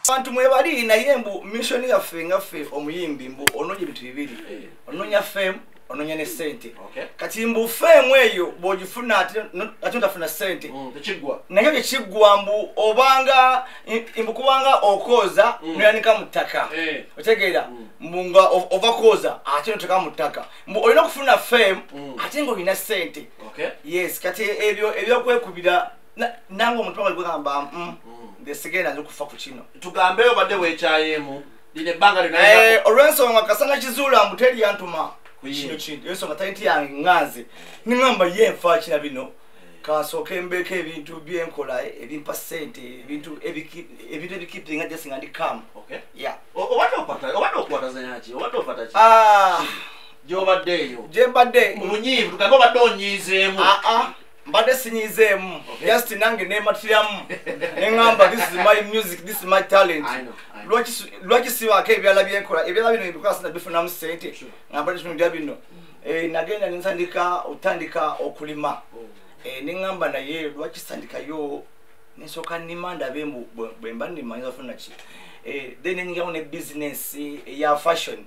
Abantu mwebali naye mbu mission yaffe ngaffe omuyimbi mbu ononye ebintu bibiri. Ononya fame, ononya ne sente. Kati mbu fame eyo bw'ogifuna ate otafuna sente. Tekigwa. Naye ekigwa mbu obanga mbu kubanga okoza n'oyanika mu ttaka. Otegeera mbu nga ovakoza ate n'oteeka mu ttaka. Mbu olina okufuna fame ate ng'olina sente. Yes, kati ebyo ebyokwekubira nange omuntu bamali kwegamba ndesigenda nze okufa ku kino. Tugambeyo badde weekyayemu lino ebbanga lino. Olw'ensonga kasana kizuula mbu teri yantuma kino kintu ensonga talenti yange ŋŋanze niŋŋamba ye nfa kina bino kansooke mbeeko ebintu byenkola ebimpa ssente ebintu ebikipiringa jesi nga ndi kamu. Obadde okwatazanya ki? Obadde ofata ki? Gy'obaddeeyo gye mbadde munyiivu tugambe obadde onyiizeemu. Mbadde sinyizeemu just nange neematiramu neŋŋamba this is my music, this is my talent. Lwaki sibaako ebyala byenkola ebyala bino ebikola sina bifunamu ssente nga mbadde tunulira bino nagenda otandika okulima neŋŋamba naye lwaki sitandikayo nensooka nnima ndabe bwe mba nnima nzafuna ki then nenyingamu ne business eya fashion.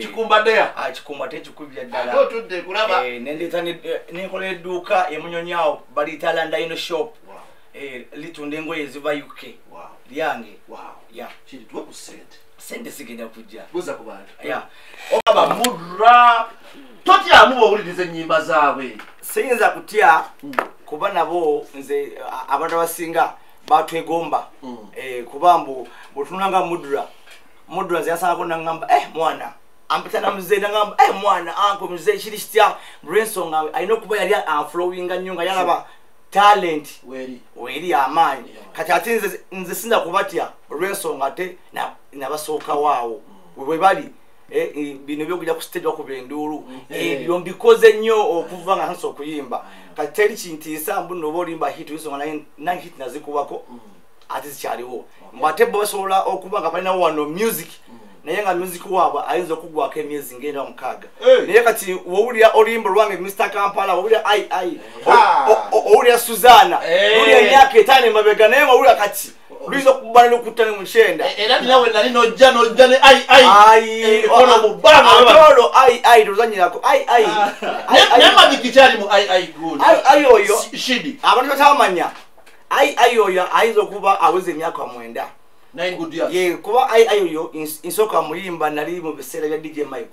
Kikumbadeya kikumba tekikubya ddala nendeeta nenkola edduuka emunyonyawo baliyita Landino shop litunda engoye eziva UK lyange. Sente sigenda kujja okaba mudra totyamu bw'owuliriza ennyimba zaabwe. Siyinza kutya kuba nabo nze abantu abasinga batwegomba kuba mbu bwetunanga mudra nze yansangako naŋŋamba mwana ampita namuze naŋŋamba mwana anko muze kiri kitya lw'ensonga alina okuba yali anflowinga nnyo nga yalaba talent weri amaanyi. Kati ate nze sinza kubatya olw'ensonga ate nabasookawo awo bwe bali bino byokujja ku stage bakuba enduulu ebyo mbikoze nnyo okuva nga nsa okuyimba. Kati teri kintiisa mbu noba olimba hit ensonga nange hit nazikubako ate zikyaliwo mbu ate bo basobola okuba nga balinawo wano music naye nga music waabwe ayinza okugwako emyezi ngenda 6. Naye kati wowulira oluyimba lwange Mr. Kampala wowulira owulira Suzana wowulira emyaka 5 emabega naye nga wowulira kati luyinza okubala n'okutta ne mu 9. Era nawe nali nojja ne kono mu bbanga atolo tozanyirako naye magiki kyali mu good oyo Shidy abantu batamanya oyo ayinza okuba aweza emyaka 9. Kuba oyo nsooka muyimba nali mu biseera bya DJ Michael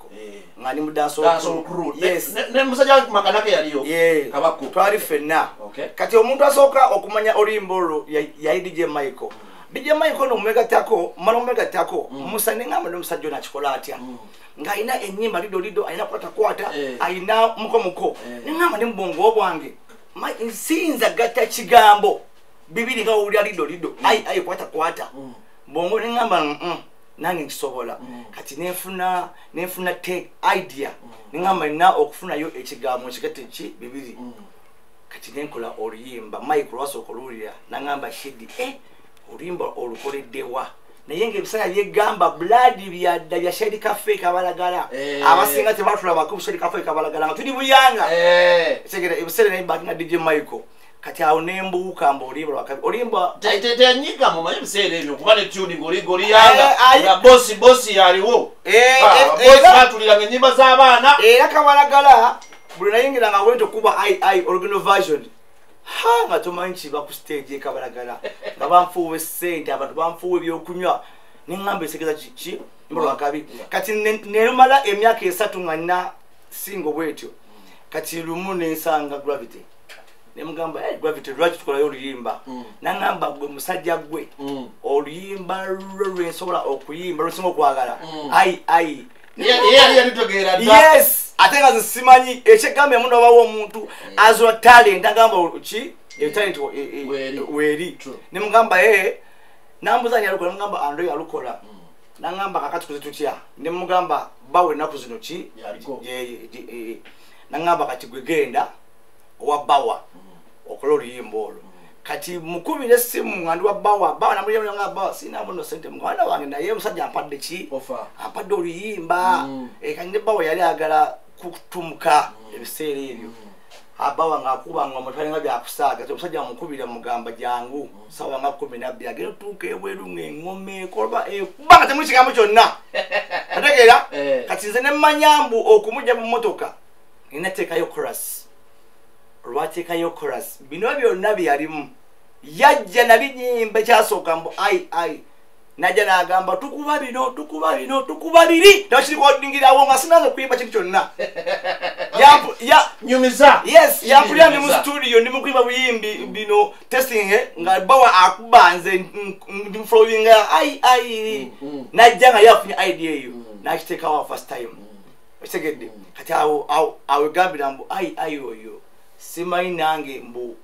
nga ndi mu dancehall crew. Ne musajja makanake yaliyo kabako twali ffenna. Kati omuntu asooka okumanya oluyimba olwo yali DJ Michael. DJ Michael n'omumegattako mala omumegattako musa neŋŋamba n'omusajja ono akikola atya ng'alina ennyimba lido alina kwata alina mukomuko neŋŋamba ne mubongo bwange nsinza gatta kigambo bibiri nga owulira lido kwata bongo neŋŋamba nange nkisobola. Kati nenfuna take idea neŋŋamba nina okufunayo ekigambo nkigatte ki bibiri. Kati nenkola oluyimba Michael lwasooka oluwulira naŋŋamba Shidy oluyimba olukoleddewa naye ng'ebiseera byegamba blood byadda bya Shidy Cafe Kabalagala abasinga tebatulabako Shidy Cafe Kabalagala nga tuli buyanga segera ebiseera naye batina DJ Michael. Kati awo nembuuka mba oluyimba lwakabi oluyimba tenyiga mumanyi ebiseera ebyo kuba ne tuning oliyanga nga bosi yaliwo bosi batuliranga ennyimba z'abaana era Kabalagala buli nayingira nga wente okuba original version nga tomanyi kiba ku stage Kabalagala nga banfuuwa essente abantu banfuuwa ebyokunywa neŋŋamba esigeza kiki mba lwakabi. Kati nemala emyaka 3 nga nina singo bwetyo. Kati lumu nensanga Gravity nemugamba Gravity lwaki tukolayo oluyimba naŋŋamba gwe musajja gwe oluyimba lwensobola okuyimba lwensinga okwagala yes ate nga zisimanyi ekyegambo emu nobawo omuntu azola talent agamba ki talent weri nemugamba nambuza nyalukola nemugamba ando yalukola naŋŋamba kakati tuze tutya nemugamba bawe ennaku zino ki naŋŋamba kati gwe genda owa bawa okola oluyimba olwo. Kati mukubira essimu nga ndi wa bawa namulira nga bawa sina muno sente mwana wange naye musajja ampadde ki ampadde oluyimba kati ne bawa yali agala kutumuka ebiseera ebyo abawa ngakuba ngomotwale nga byakusaaga omusajja mukubira mugamba jangu sawa nga 12 agero tuke ebweru ngengome kolba kubanga temuli kigambo kyonna ategeera kati nze ne manyambu okumujja mu motoka inateekayo chorus olwateekayo chorus bino byonna byalimu yajja nali nyimba kyasooka mbu ai najja n'agamba tukuba tukuba biri nakirikodingirawo nga sinaze kuyimba kintu kyonna nyumiza yes yapulira ndi mu studio ndi mu kuyimba buyimbi bino testing nga bawa akuba nze ndi flowinga ai najja nga yafunye idea eyo nakiteekawo first time okitegedde kati awo gambira mbu ai oyo simanyi nange mbu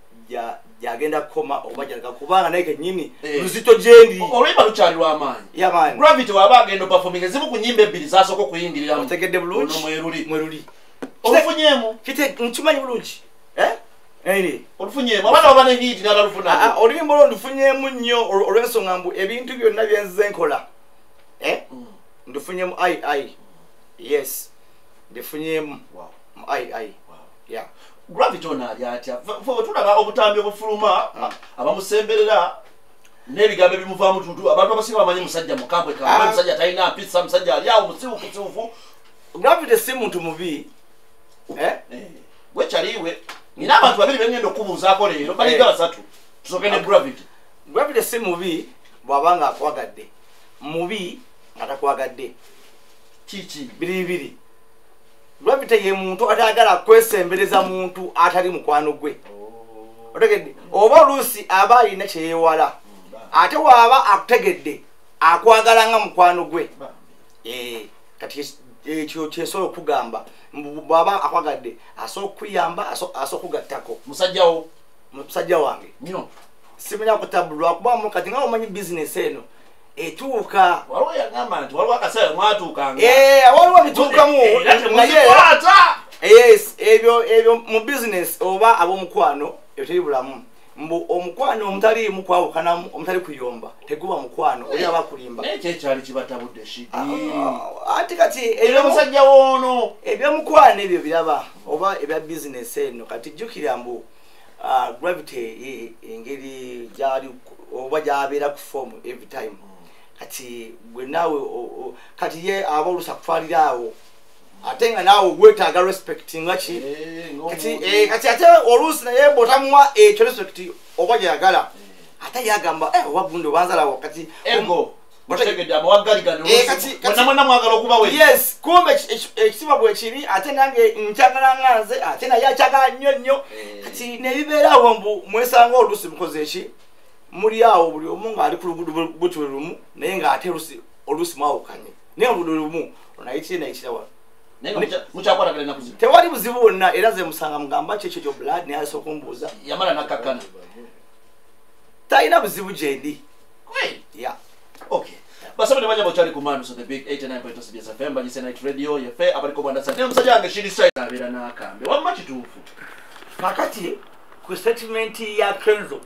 jagenda koma oba jaga kubanga naye kenyini luzito jendi olwimba lukyali lw'amaanyi yaman Gravity waba agenda performing ezimu ku nyimba ebbiri zaasooka okuyingiriramu otegedde bulungi mweruli olufunyeemu kite nkimanyi bulungi olufunyeemu abaana baba ne hit n'atalufuna oluyimba olwo ndufunyeemu nnyo olw'ensonga mbu ebintu byonna byenzize nkola ndufunyeemu ai yes ndifunyeemu ai yeah Gravity ono ali atya tulaba obutambi obufuluma abamusemberera n'ebigambo ebimuvaamu tuntu abantu abasinga bamanyi musajja mukambwe musajja talina mpisa musajja ali awo musibukusibufu Gravity si muntu mubi wekyaliwe nina abantu babiri bengenda okubuuzaako leero balinga basatu tusooke ne Gravity si mubi bw'abanga akwagadde mubi nga takwagadde kiki biri Gravity ye muntu atagala kwesembereza muntu atali mukwano gwe otegedde oba oluusi aba alina kyeyewala ate waaba akutegedde akwagala nga mukwano gwe kati ekyo kyesobola okugamba bw'aba akwagadde asobola okuyamba asobola okugattako musajja wange simenya kutabulwa kubamu kati nga omanyi bizinesi eno etuuka waliwo yagamba nti waliwo akaseera mwatuukanga waliwo bituukamu yes ebyo mu bizinesi oba ab'omukwano ebyo bulamu mbu omukwano omutaliimu kwawukanamu omutali kuyomba teguba mukwano oli aba akulimba ekyo ekyali kibatabudde Shidy ati kati musajja woono ebyomukwano ebyo biraba oba ebya bizinesi eno kati jjukira mbu Gravity engeri gyali oba gyabeera ku form every time kati gwe naawe kati ye aba olusa kutwalira awo ate nga naawe wetaaga respect nga ki kati ate oluusi naye bw'otamuwa ekyo respect oba gyeyagala ate yagamba oba gundi obanzalawo kati yes kumbe ekitiibwa bwe kiri ate nange nkyagala nga nze ate naye akyagala nnyo kati nebibeerawo mbu mwesanga oluusi mukoze eki muri awo buli omu ng'ali ku luguudo butwe lumu naye ng'ate oluusi mwawukanye naye oluguudo lumu onayitira wano tewali buzibu bwonna era ze musanga mugamba kyekyo kyo blood naye alesa okumbuuza yamala nakkakkana talina buzibu gyendi basaba ne banyama okyali ku Manus the big 89.2 CBS FM banyise night radio yefe abaliko bwandasa ne musajja wange Shidy Stylo abeera n'akambe wamma kituufu kakati ku statement ya Kenzo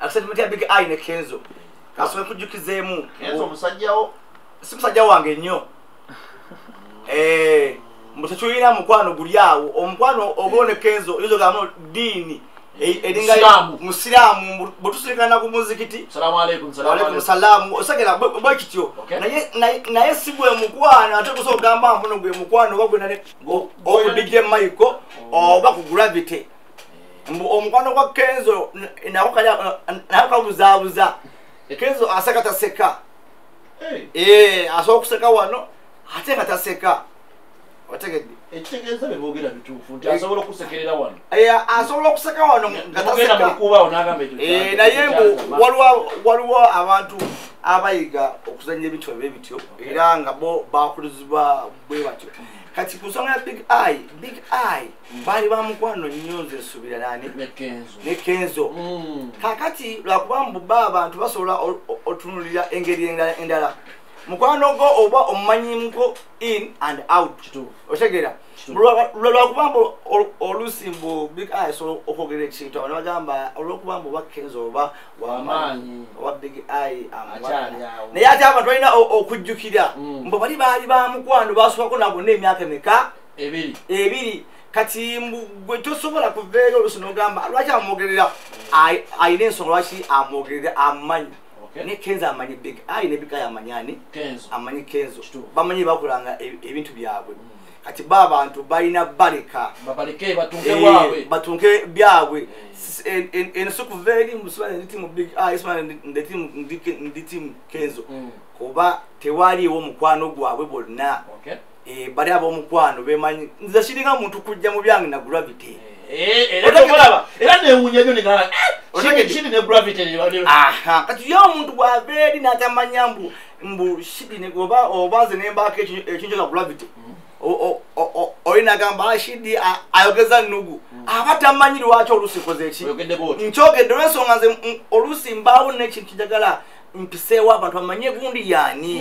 statement ya Big I ne Kenzo kasobe kujjukizeemu Kenzo musajjawo si musajja wange nnyo mutakuyina mukwano guli awo omukwano obone Kenzo izo gamu dini edinga musiramu butusikana ku muzikiti salamu alaykum salamu osagera bwekityo naye sibwe mukwano ate kusogamba mpono gwe mukwano bagwe nale o DJ Michael oba ku Gravity omukwano kwa Kenzo nako kaya nako kabuzabuza Kenzo asakata seka asokuseka wano ate kataseka otegedde ekitegeeza beboogera bituufu nti asobola okusekerera wano asobola okuseka wano ngataseka mukubawo n'agamba ekyo naye waliwo abantu abayiga okuzanya ebintu ebityo era nga bo bakulizibwa bwe batyo kati ku nsonga ya Big I baali bamukwano nnyo nze nsuubira nani ne Kenzo kakati lwakuba mbuba abantu basobola otunulira engeri endala mukwano go oba omumanyimuko in and out otegera lwakuba mbu oluusi mbu Big I so okwogera ekintu abantu bagamba olwokuba mbu oba Kenzo oba wamaanyi oba Big I naye ate abantu balina okujjukira mbu bali baali bamukwano basookako nabo n'emyaka emeka ebiri kati gwe tosobola kuveera oluusi n'ogamba lwaki amwogerera ayina ensonga lwaki amwogerera amanyi ne Kenzo amanyi big eye ne big eye amanyani amanyi Kenzo bamanyi bakulanga ebintu byabwe kati abantu balina baleka babaleke batunke waabwe batunke byabwe eno kuveera musubane ndi timu big eye musubane ndi timu Kenzo kuba tewaliwo mukwano gwabwe bonna bali ab'omukwano bemanyi nze kiringa muntu kujja mu byange na gravity era newunya byo negala Shidy ne gravity kati yo omuntu bw'abeeri n'atamanya mbu Shidy ne obanze nembaako ekintu kya gravity oyina agamba Shidy ayogeza nnugu aba tamanyi lwaki oluusi koze eki nkyogedde olw'ensonga nze oluusi mbaawo n'ekintu kijagala mpiseewo abantu bamanye gundi yaani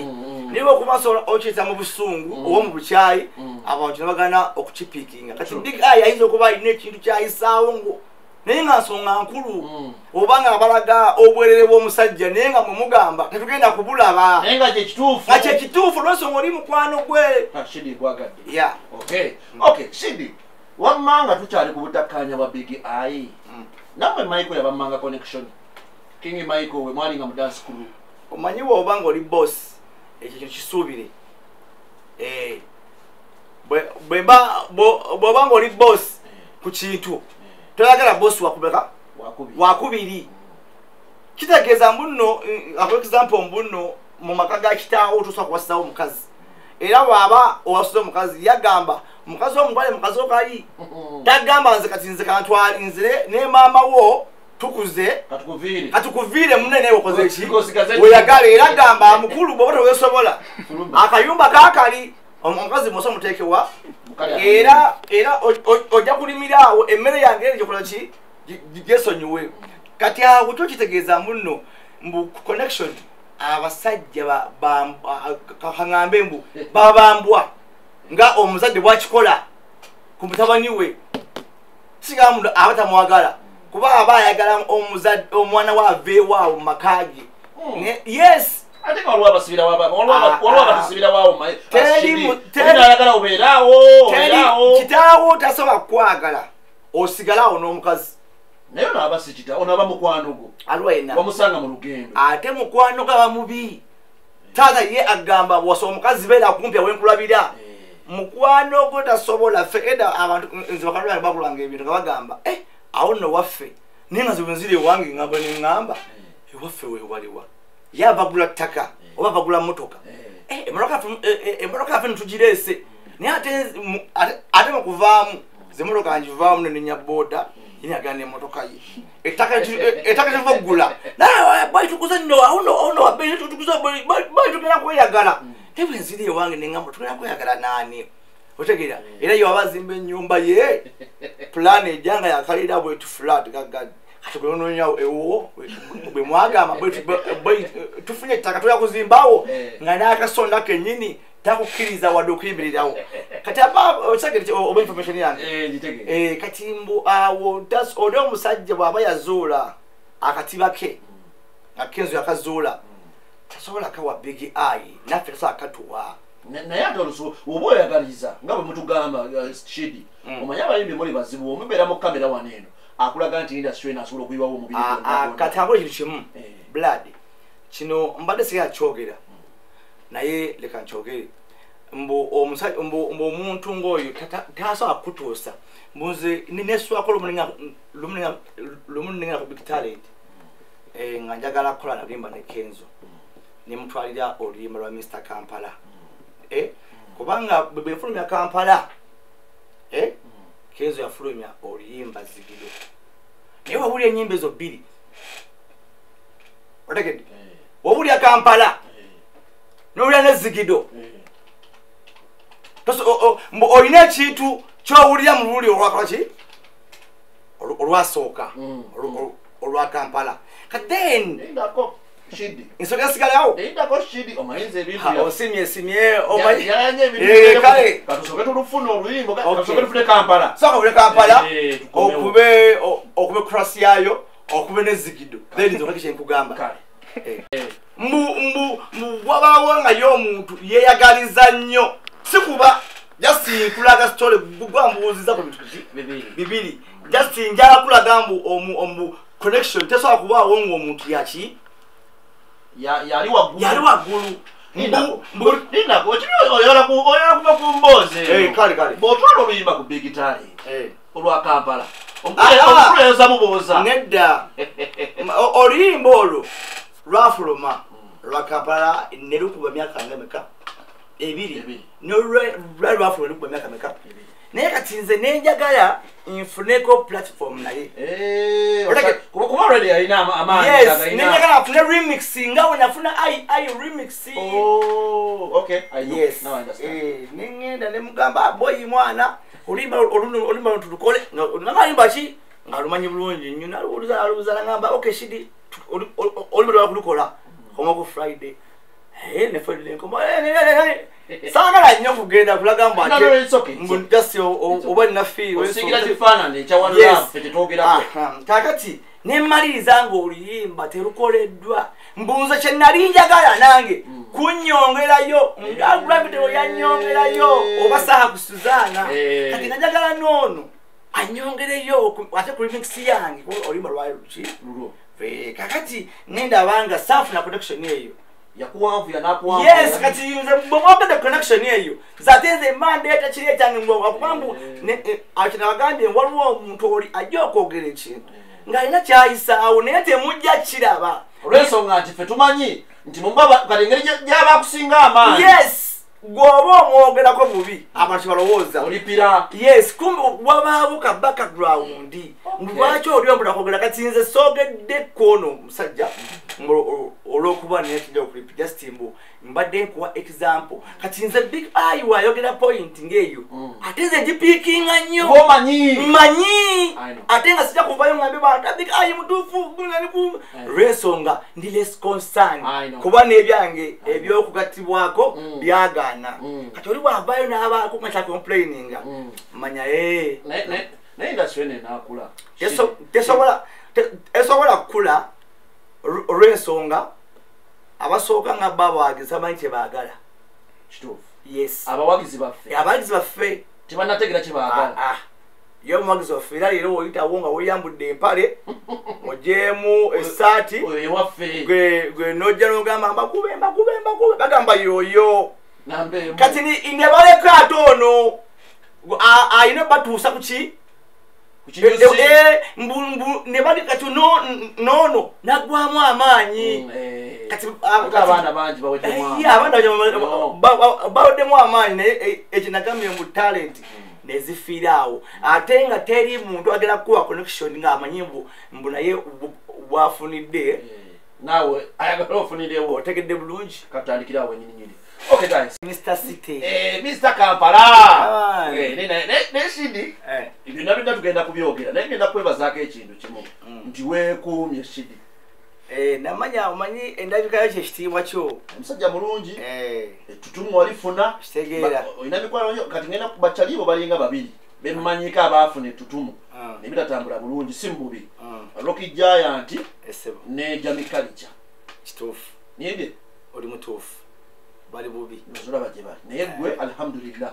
niba okubasobola okiyita mu busungu oba mu bukyayi abantu ne bagana okukipiikinga kati big eye ayinza okuba alina ekintu kyayisaawo ngo naye nga nsonga nkulu oba nga abalaga obwerere bw'omusajja naye nga mwemugamba tetugenda kubulaba naye nga kyekituufu olw'ensonga oli mukwano gwe Shidy gwagadde Shidy wammanga tukyali ku butakkaanya bwa big eye nammwe Michael yabammanga connection King Michael we mwalinga mu dance crew omanyi bw'oba ng'oli boss ekyo kisuubire bw'oba ng'oli boss ku kintu toyagala boss wakubiri kitegeeza mbuno example mbuno mu maka ga kitaawo otuusa kuwasizawo omukazi era bw'aba owasuza omukazi yagamba omukazi omutwale mukazi okali tagamba nze kati nze kantwalinzire ne maama wo tukuze katukuviire munene okoze ki oyagala era gamba amukulu bw'oba teweesobola akayumba kaakali omukazi musa muteekewa era ojja kulimiraawo emmere yange eri gyokola ki gyesonyiwe kati awo kyo kitegeeza muno mbu connection abasajja kaŋŋambe mbu babambwa nga omuzadde bwakikola ku mutabani we sigala mundu aba tamwagala kuba aba ayagala omwana we aveewaawo mu maka ge yes ate nga olwa basibira batusibira waawo ayagala obeeraawo kitaawo tasobola kukwagala osigalaawo n'omukazi naye onaaba si kitaawo onaaba mukwano gwo alwaina wamusanga mu lugendo ate mukwano gaba mubi taata ye agamba wasoba omukazi beera kumpi awenkulabira mukwano gwo tasobola feda abantu nze bakalwala bakulanga ebintu nga bagamba awo nno waffe naye nga zebwenzire ewange ngamba neŋŋamba ewaffe wewaliwa ye abagula ttaka oba bagula motoka emmotoka yaffe nitugireese naye ate mukuvaamu ze motoka ngivaamu nenenya booda yinagana nemmotoka ye ettaka tiva okugula baitukuza nno awono wabbeire tutukuza baitugenda kweyagala tebwenzire ewange neŋŋamba tugenda kweyagala naani otegeera era yo abazimba ennyumba ye plan ejanga yakalira bwetu flat gaggadi kati bweononya ewo bwe mwagamba tufunye ettaka toya kuzimbawo nga n'akasonda kennyini takukkiriza wadde okuyimirirawo kati oba information yange kati mbu awo oli omusajja bw'aba yazuula akatiba ke nga Kenzo yakazuula tasobola kawa big eye naffe tasobola katuwa naye ate olusu oba oyagaliza nga bwe mutugamba Shidy omanyi abayimbi muli bazibu omubeera mu kamera wano eno akulaga nti industry asobola okuyiwawo omubiri kati abula ekintu kimu blood kino mbadde siyakyogera naye leka nkyogere mbu omuntu ng'oyo tasobola kutuusa mbuze neswako lumu nengera ku big talent nga njagala kukola nalimba ne Kenzo nemutwalira oluyimba lwa Mr. Kampala kubanga bwefulumya Kampala Kenzo yafulumya oluyimba Zigido naye wabulya ennyimba ezo bbiri otegedde wabulya Kampala n'owulya ne Zigido olina ekintu kyowulira mu luli olwakolaki olwasooka olwa Kampala kaden ensonga yasigalawo osimye kale katusooke tulufuna oluyimbo katusooke tufune Kampala soka ule Kampala okube cross yayo okube ne Zigido then nzokaki kyenkugamba mbu wabaawo nga y'omuntu yeeyagaliza nnyo sikuba just kulaga story gwambuziza ku bintu bibiri just njala kulaga mbu connection teso akuba wongo omuntu yaki yali waggulu nina ko kino oyala kumboze kale botwalo luyimba ku big tali olwa Kampala omuleza muboza nedda oluyimba olwo lwafuluma lwa Kampala nerukuba myaka ngameka ebiri lwafuluma nerukuba myaka meka naye kati nze nenjagala infuneko platform naye kuba already alina amaanyi nenjagala afune remix nga wenafuna ai remix okay I know yes now I understand nengenda nemugamba boy mwana olimba tulukole ngalimba ki ngalumanyi bulungi nnyo nalubuza ngamba okay Shidy olimba kulukola koma ku Friday ne Friday koma sagala nnyo kugenda kulaga mbu ate just oba nafi osingira kifaananyi ekya one love tetwogerako kakati nemmaliriza ng'oluyimba terukoleddwa mbuuza kye nali njagala nange kunnyongerayo nga gravitero yannyongerayo oba saha ku Suzana kati najagala noono annyongereyo ate ku remix yange oluyimba lwayo luki kakati nendabanga saafuna connection eyo yakuwanvu yanakuwanvu yes kati nze bw'ogenda connection eyo zatenze mandate kiri ekyange ngwakubambu akina bagambye waliwo omuntu oli ajja okwogera ekintu ng'alina kyayisaawo naye temujja kiraba olw'ensonga nti ffe tumanyi nti mumba kati engeri gy'abakusinga amaanyi yes gwoba omwogerako bubi abantu balowooza olipira yes kumbe wabaawo ka background lwaki oli omuntu akwogera kati nze soogedde kwono musajja olw'okuba naye tujja okulipa just mbu mbadde nkuwa example kati nze big eye wayogera point ng'eyo ate nze gipiikinga nnyo manyi ate nga sijja kuvayo ngambe bantu big eye mutuufu lw'ensonga ndi less concern kuba n'ebyange ebyokugattibwako byagaana kati oli bwavayo n'abaako nga kya complaininga manya naye industry ene naakula tesobola kukula olw'ensonga abasooka nga babawagizi amanyi kyebaagala kituufu yes abawagizi baffe tebanategeera kyebaagala ye omuwagizi waffe era leero woyitawo nga weyambudde empale ogyemu essaati gwe nojja nogamba mbakube bagamba yoyo kati ne baleka ate ono ayina batuusa kuki ne bali kati noono naggwamu amaanyi abaana bangi baweddemu amaanyi naye ekinagambye mu talent nezifiira awo ate nga teri muntu agenda kuwa connection ng'amanyi mbu naye bwafunidde naawe ayagala ofunirewo otegedde bulungi katandikira awo nyininyini okay guys Mr. City Mr. Kampala ne Shidy ibyo nabyo tugenda kubyogera naye ngenda kwebazaako ekintu kimu nti weekuumye Shidy namanya omanyi endabikayo kyekitiibwa kyo omusajja mulungi ettutumu walifuna olina mikwano kati ngenda bakyalibo balinga babiri bemmanyika abaafuna ettutumu nebitatambula bulungi si mububi Rocky Giant ne Jamikalica kituufu ninde oli mutuufu bali bubi nzulaba gye bali naye gwe alhamdulillah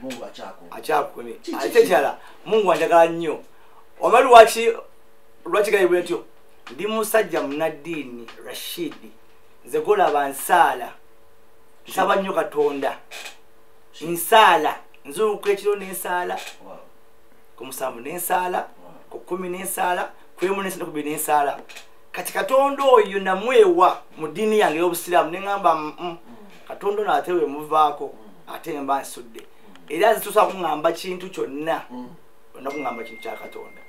Mungu akyakuni ate kyala Mungu anjagala nnyo omanyi lwaki gayibwe ntyo ndi musajja munaddiini Rashidi nze golaba nsaala nsaba nnyo Katonda nsaala nzuukuka ekiro n'ensaala ku 7 n'ensaala ku 10 n'ensaala ku 1 ku 2 n'ensaala kati Katonda oyo namwewa mu ddiini yange y'obusiraamu ne ŋŋamba Katonda ono ate we muvaako ate mba nsudde era zituusa kuŋŋamba kintu kyonna olina kuŋŋamba kintu kya Katonda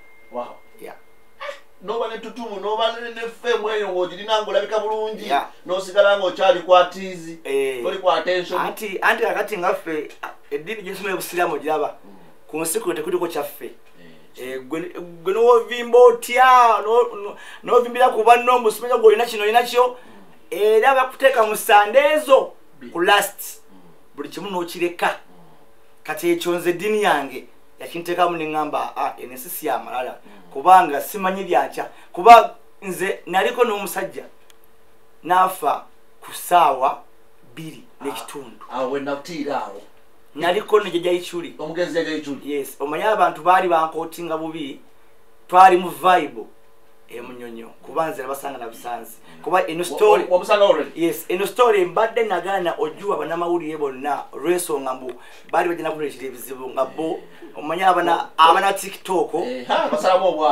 noba nettutumu noba nefemu eyo ng'ogirina ng'olabika bulungi n'osigala ng'okyali kwatiizi toli kwa attention anti kakati ngaffe eddiini gyensoma ebusiraamu ogiraba ku nsi kuno tekuliko kyaffe gwe n'ovimba otya n'ovimbira ku banno mbusimenya gw'olina kino olina kyo era bakuteeka mu ssande ezo ku last buli kimu n'okireka kati ekyo nze eddiini yange yakinteekamu ne ŋŋamba ensi si yamalala kubanga simanyi byakya kuba nze naliko n'omusajja n'afa ku ssaawa 2:30 awo wenatiira awo naliko ne jjajja Ichuli omugenzi jjajja Ichuli yes omanya abantu baali bankotinga bubi twali mu vibe emunyonyo kubanze abasanga na busanzi kuba ino story omusanga already yes ino story mbadde nagana ojuwa banamawulire bonna olw'ensonga mbu baali bagenda kuleetera ebizibu nga bo omanya abana TikTok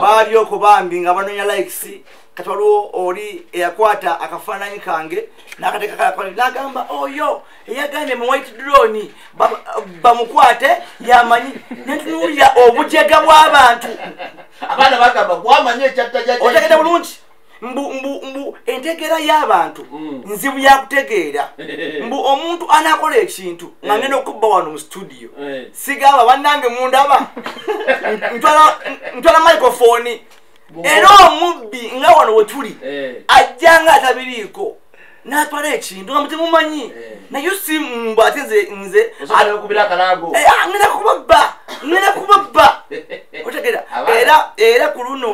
baali oko bambi nga banonya likes kati waliwo oli eyakwata akafaananyi kange n'akateeka kalakali n'agamba oyo eyagande mu white drone bamukwate yamanyi nentunuulira obujega bw'abantu abaana bagamba gwamanye ekyatta jjajja otegedde bulungi mbu entegeera y'abantu nzibu yakutegeera mbu omuntu anakola ekintu nga ngenda okubba wano mu studio sigamba bannange mundaba ntwala microphone era omubbi nga wano wetuli ajja nga atabiriiko n'atwala ekintu nga mutemumanyi naye si mbu ate nze ngenda kubabba otegeera era ku luno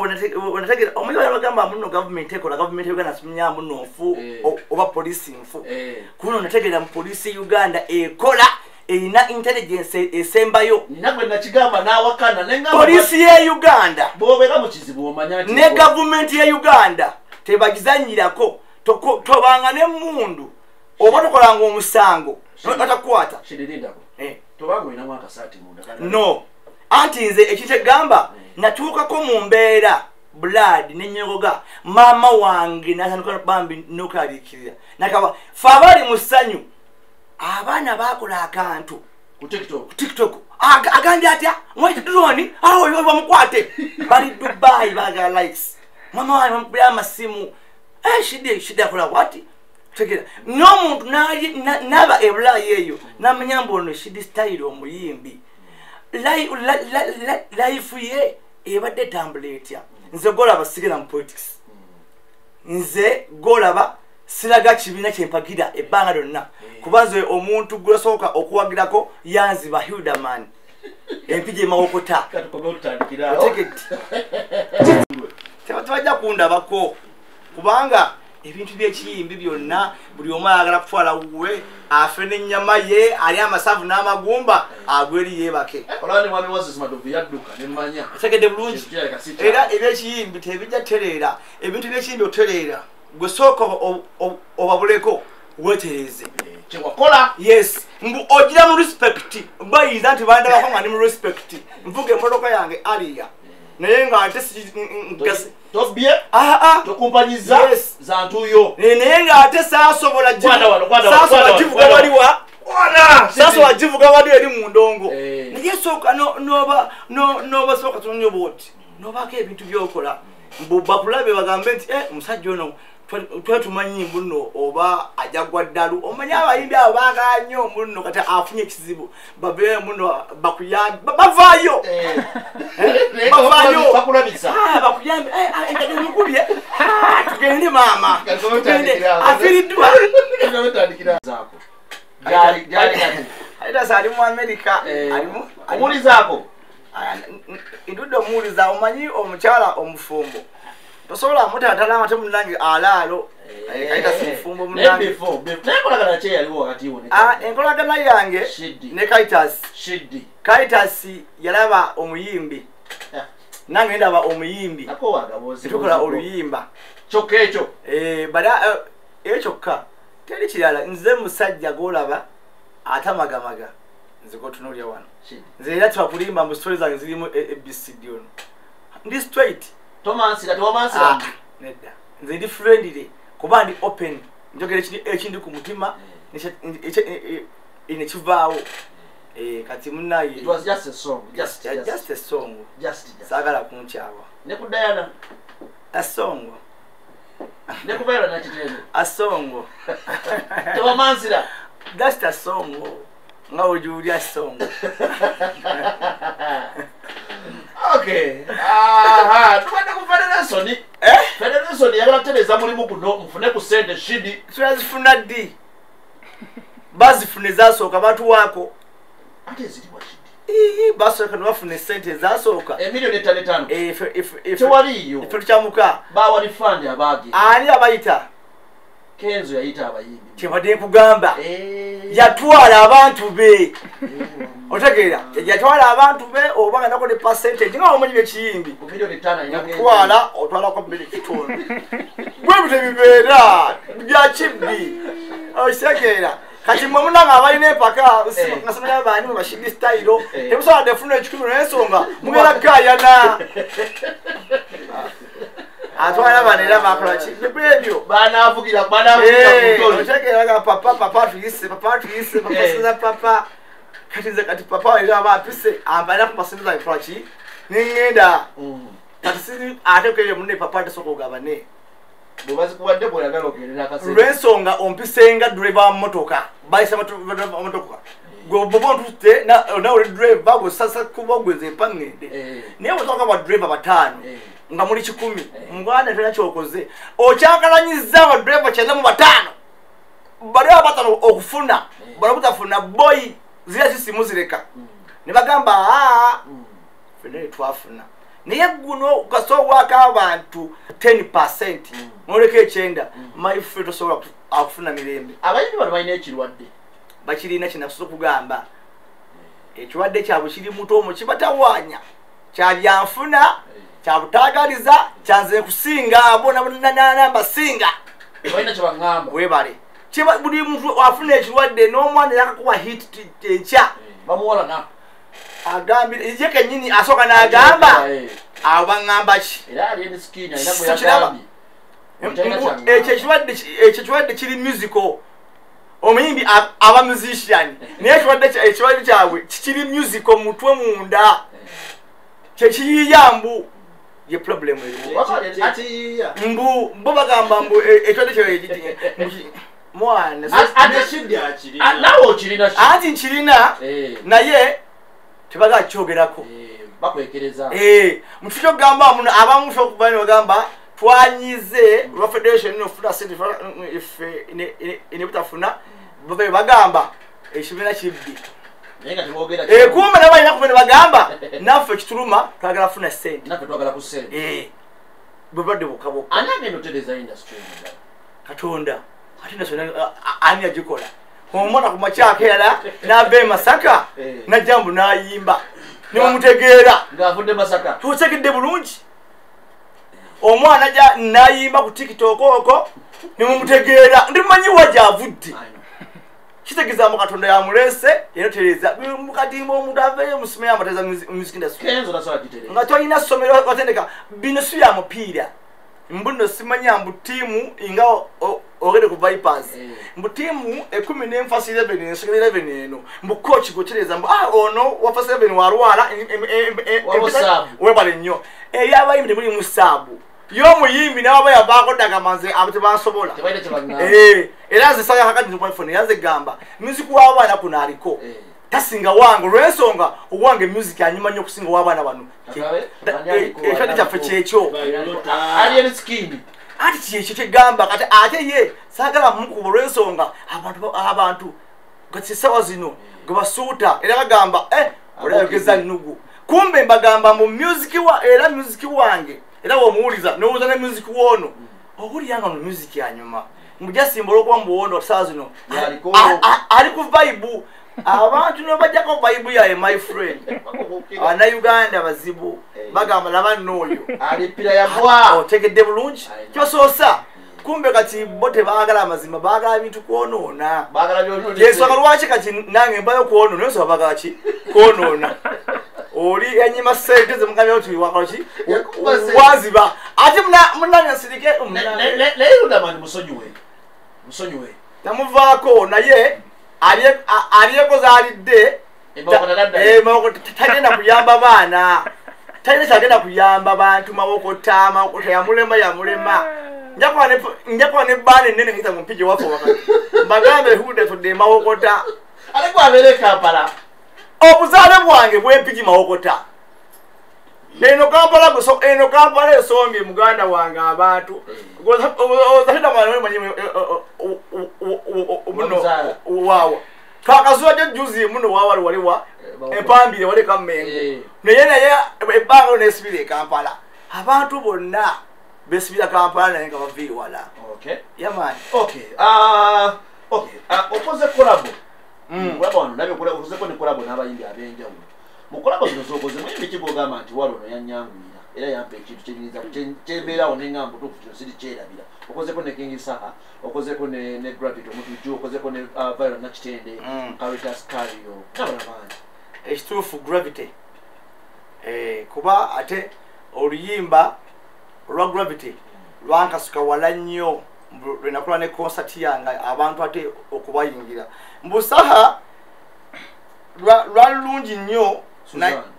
wenategeera omanyi bagamba muno gavumenti ekola gavumenti ya Uganda simanya muno nfu oba polisi nfu ku luno nategeera mu polisi Uganda ekola erina intelligence esembayo nagwe nakigamba n'awakana nengamba polisi ya Uganda bobeera mu kizibu omanya nti ne gavumenti ya Uganda tebagizanyirako tobanga n'emmundu oba tokolanga omusango batakukwata tobanga olina mwaka saati munda no anti nze ekitegamba natuukako mu mbeera blood n'enyogoga maama wange natandika bambi nokaliikirira nakaba fe abali mu ssanyu abaana bakola akantu ku TikTok agambye atya white drone awo bamukwate bali Dubai baga likes mama wange bamukubira amasimu Shidy akola wati tegera n'omuntu naba ebulayi eyo namanya mbu ono Shidy Stylo omuyimbi life ye ebadde tambula etya nze golaba sigera mu politics nze golaba siraga kibiina kyempagira ebbanga lyonna kuba nze omuntu gwesooka okuwagirako yanziba Hildaman empija emawokota tebajja kundabako kubanga ebintu by'ekiyimbi byonna buli omu ayagala kutwala wuwe afe n'ennyama ye ali amasavu n'amagumba agweri yeebake otegedde bulungi era ebyekiyimbi tebijja tereera ebintu by'ekiyimbi otereera gwe sooka obabuleko wetereeze kyewakola yes mbu ogira mu respect bayinza nti bandabako nga ndi mu respect nvuga emmotoka yange aliya naye nga ate tobye tokumpanyiza zantuyo naye nga ate saasobola givuga waliwa saasobola givuga wali eri mu ndongo naye sooka noba sooka tunonya obwoti nobaako ebintu byokola mbu bakulabe bagambe nti omusajja ono twetumanyi mbuno oba ajagwa ddalu omanye abayimbi abo baagala nnyo mbuno kati afunye ekizibu babeere muno bakuyambi bavaayo bakuyambi mukubye tugende maama tugende afiiriddwa aitasa ali mu Amerika omulizaako ndudde omuwuliza omanyi omukyala omufumbo tosobola mutatala amate munange alaalo kaita simufumbo munange nenkolagana kye yaliwo wakati wo enkolagana yange ne Kaitas yalaba omuyimbi nange ndaba omuyimbi tukola oluyimba kyokka ekyo bala ekyokka teri kirala nze musajja golaba atamagamaga nze kotunulya wano nze era twakulimba mu stories zange zirimu ABCD ono ndi straight tomansira tewamansira nedda nze ndi friendly kuba ndi open njogera ekindi ku mutima nekivaawo kati munaye it was just a song just a song saagala kunkyawa ne ku Diana a song ne ku Vera nakitende a song tewamansira just a song nga ojulya song okay tubadde ku Federation Federation yagala kutereza mulimu guno mufune ku sente Shidy twazifuna ddi bazifuna ezasooka batuwaako ate eziriwa Shidy basooka nebafuna esente ezasooka emiliyoni 5 tewaliyo ife tukyamuka bawali fund abaage ani abayita Kenzo yayita abayimbi kyebadde nkugamba yatwala abantu be otegeera yatwala abantu be oba nga nako ne percentage nga omanyi bekiyimbi yatwala otwalako bbiri kitundu bwe bitebibeera byakibbi okitegeera kati mwe munanga abalina empaka nga somanya baani mu Shidy Stylo temusobola defuna ekikumi n'ensonga mubeera kayana atwala bana era bakola ki ebyo banavugira otegeera papa tuyise papa kati nze kati papa era bapise ambalira ku pasinza bikola ki ningenda kati siri ate kere munne papa tesoka ogabane bobazi kubadde bw'oyagala ogendera akasente lw'ensonga ompisenga driver wa mmotoka bayisa mmotoka gwoboba ntute nawe oli driver gwesasa kuba gweze empangende naye bwetoka ba driver batano nga muli 10 muganda tena kyokoze okyakalanyiza ba driver kyenda mu batano bali abatano okufuna bali butafuna boy zira sisimu zireka ne bagamba fene twafuna naye guno ukasowaako abantu 10% noleka ekyenda maife tosobola akufuna mirembe abayimbi bano balina ekirwadde bakirina kinakusobola okugamba ekirwadde kyabwe kiri muto omwo kibatawaanya kyabyanfuna kyabutaagaliza kyanze nkusinga bona mbasinga balina kyebaŋŋamba webale buli muntu afuna ekirwadde n'omwana yakakuba hit enkya bamuwolana nawe okirina anti nkirina naye tebaga kyogerako bakwekereza mufite okugamba muno abamu fe okubaani bagamba twanyize lwa federation nofuna sente ife inebutafuna bagamba ekibiina kibbi kumbe nabalina kuba ne bagamba naffe kituluma twagala funa sente bwebadde bokaboka katonda ate nasona ani agikola omwana ku makyaka era n'ava e Masaka najjambu n'ayimba nimumutegeera ng'avudde Masaka tutegedde bulungi omwana n'ayimba ku TikTok okwo nimumutegeera ndimumanyi wajavudde kitegeeza mu Katonda yamulese era tereza mukatimba omuntu aveeyo musome yamateza music industry nga tolina ssomero watendeka bino si bya mupiira mbuno simanya mbu tiimu inga ogende ku Vipers mbu tiimu 11 eno mbu coach gotereza mbu ono wafa 7 warwala webale nnyo eyabayimbi temuli musaabu y'omuyimbi n'aba yavaako ddagamanze abo tebansobola era nze sala kakati ntukwafuna yanze gamba music w'abaana kuno aliko tasinga wange olw'ensonga owange music anyuma nnyo okusinga w'abaana bano ekitwadde kyaffe kyekyo ati kyekyo kyegamba kati ate ye saagala mukuba olw'ensonga abantu kati sawa zino gwe basuuta era bagamba olayogeza nnugu kumbe mbagamba mu music era music wange era womuwuliza nowuza ne music wono owulyanga mu music yanyuma mujasimbola okuba muwondo saa zino ali ku vibe abantu nobajjako vibe yaye my friend ana Uganda bazibu bagamba laba n'oyo alipira yabwa otegedde bulungi kyosoosa kumbe kati bo tebaagala amazima baagala bintu kwonoona yensonga lwaki kati nange mbayo kwonoona yensonga baagala ki kwonoona oli enyima sente zemugambya oti wakaloki waziba ate munanya sirike leyudamani musonyiwe namuvaako naye aliyekoza alidde tagenda kuyamba baana talina kyagenda kuyamba bantu mawokota yamulema njakuba ne baana ennene ngita mu mpigi waffe wakati mbagambe hude tudde mawokota aleko abeere Kampala obuzaale bwange bwempigi mawokota eno Kampala esombye muganda wange abantu wawa kakazuwa juzi muno wawali waliwa empambire wali kammengo naye ebbanga nesibira e Kampala abantu bonna besibira Kampala naye nga baviiri wala. Okay. Yeah man. Okay. Okay. Okoze collab. Collab wano nabyo okoze ko ne collab n'abayimbi abenjawulo. Mu collab zino zokoze muyimbi kigogamba nti walo no yanyangulira era yampa ekintu kyenyinza kyembeerawo n'engambo tuufu kino siri kyerabira. Okoze ko ne King Saha, okoze ko ne Gravity omutujju, okoze ko ne Violent Nakitende, Caritas Cario. N'abalala bangi. Ekituufu Gravity. Kuba ate oluyimba olwa Gravity lwankasuka wala nnyo lwenakola ne concert yange abantu ate okubayingira. Mbusaha lwalungi nnyo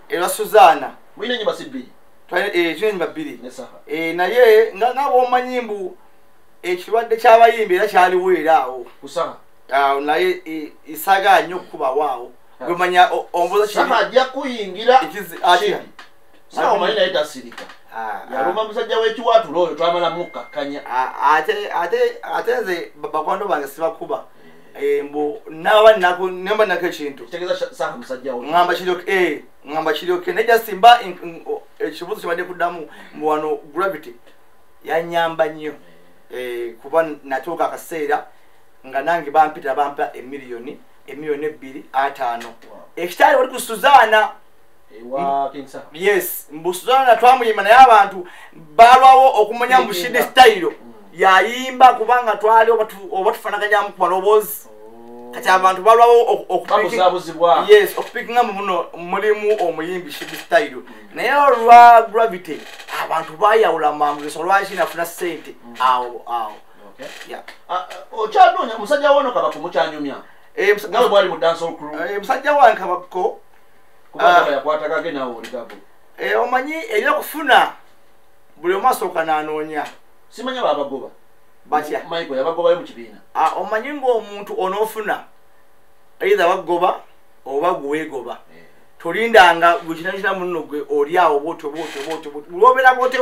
era Suzana. Mwine nyimba sibiri. Twine nyimba bbiri. Ne Saha. Naye nga bw'omanyi mbu ekirwadde ky'abayimbi era kyaliwo era awo. Kusaha. Naye isaga nnyo okukubawaawo. Gwemanya ombuza Shidy. Saha ajja kuyingira Shidy. Saha omanyi naye tasirika. Yaluma musajja w'ekiwaatulo oyo twamala mukkakanya. Ate nze bakwano bange sibakuba. Mbu naba nako ekintu. Kitegeeza Saha musajja wo. Ngamba kiryoke nejja simba ekibuuzo kibadde kuddamu mbu wano Gravity yanyamba nnyo. Kuba natuuka akaseera nga nange bampa emiliyoni 2.5. Ekitali wali ku Suzana. King Saha. Yes, mbu Suzana twamuyimba naye abantu balwawo okumanya mu Shidy Stylo. Yayimba kubanga twali oba tufanaganya mu maloboozi. Kati abantu balwawo okupikingabuzibwa. Yes, okupikinga muno mulimu omuyimbi Shidy Stylo. Naye olwa Gravity abantu bayawula mangu so lwaki nafuna ssente awo. Okay. Yeah. Okyanonya musajja wono kabako mukyanyumya. Nawe bwali mu dancehall crew. Musajja wange kabako kubanga yakwataga ge nawe oligabo. Omanyi ebyo kufuna buli omasooka n'anoonya. Simanya babagoba. Batya. Michael yabagobayo mu kibiina. Omanyi ng'omuntu onoofuna either bagoba oba gwegoba. Tolindanga gukinakina muno gwe oli awo bwotyo. Lwobeera bwotyo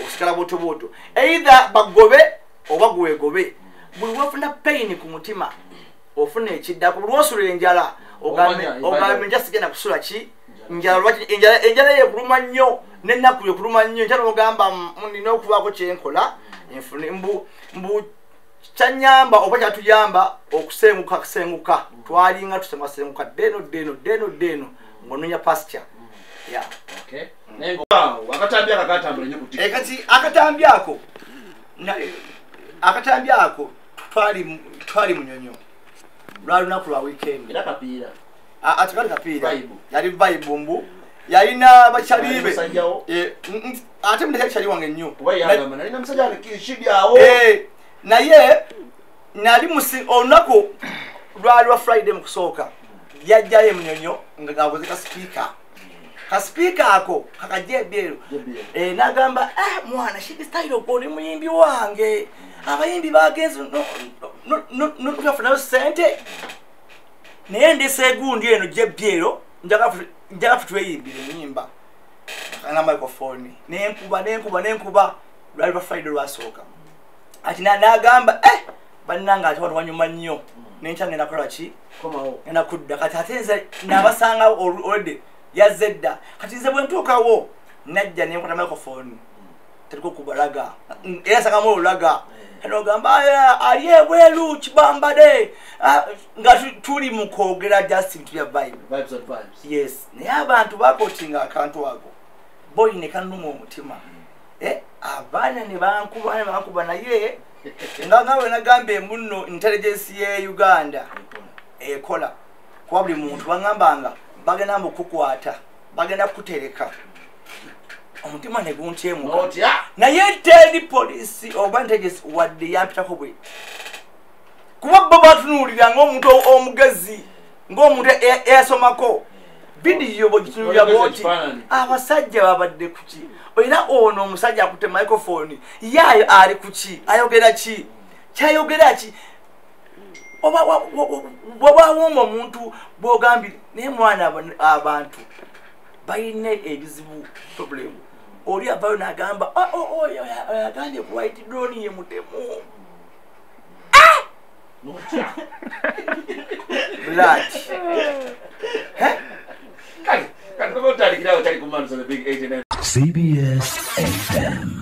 okusigala bwotyo. Either bagobe oba gwegobe. Buli wafuna pain ku mutima ofuna ekiddako buli wosula enjala ogambe nja sigenda kusula ki enjala yekuluma nnyo n'ennaku yekuluma nnyo njala ogamba nina okubaako kyenkola enfune mbu kyanyamba oba kyatuyamba okusenguka twalinga tusenguka deno ng'onoonya pasture. Yeah. Okay. Nengo akatambi akatambula nnyo ku TikTok. Kati akatambi ako twali munyonyo lwali lunaku lwa weekend. Era kapiira. Atikali kapiira. Yali Bible mbu yalina bakyalibe. Ate mudde kyali wange nnyo. Wayagamba nalina musajja Shidy awo. Naye nali olunaku lwali lwa Friday mu kusooka yajjayo munyonyo nga gabuze ka speaker ako kakajja ebyeru. Nagamba mwana Shidy Stylo oli muyimbi wange abayimbi bagenze nokufunayo ssente naye ndese egundi eno gyebyeero njaga tutweyimbire ennyimba na microphone nenkuba lwali lwa Friday lwasooka ati nagamba bannanga ati wano wanyuma nnyo nenkya ngenda kukola ki ngenda kudda kati ate nze nabasanga already yazze dda kati nze bwe ntuukawo najja nenkwata microphone teriko kubalaga era sagamu olulaga nogamba ali ebweru kibambade nga tuli mu kwogera just bintu bya vibes. Yes, naye abantu bakotinga akantu ako boy ne kanuma omutima. Abaana ne bankuba naye ngawe nagambe muno intelligence ye Uganda ekola kwa buli muntu bangambanga bagenda mukukwata bagenda kutereka omutima ne guntyemu naye teri police oba intelligence wadde yampitako bwe kuba bo batunuulira ng'omuntu omugezi ng'omuntu eyasomako vidiyo bwegitunulira bwoti abasajja babadde kuki era ono omusajja akutte microphone yayo ali kuki ayogera ki kyayogera ki bwabawoma omuntu bwogambire naye mwana abantu bayina ebizibu problem oli avayo n'agamba agambye ku white drone ye mutemu blood Kali, kali, kali, kali, kali, kali, kali, kali, kali, kali, kali, kali, CBS FM.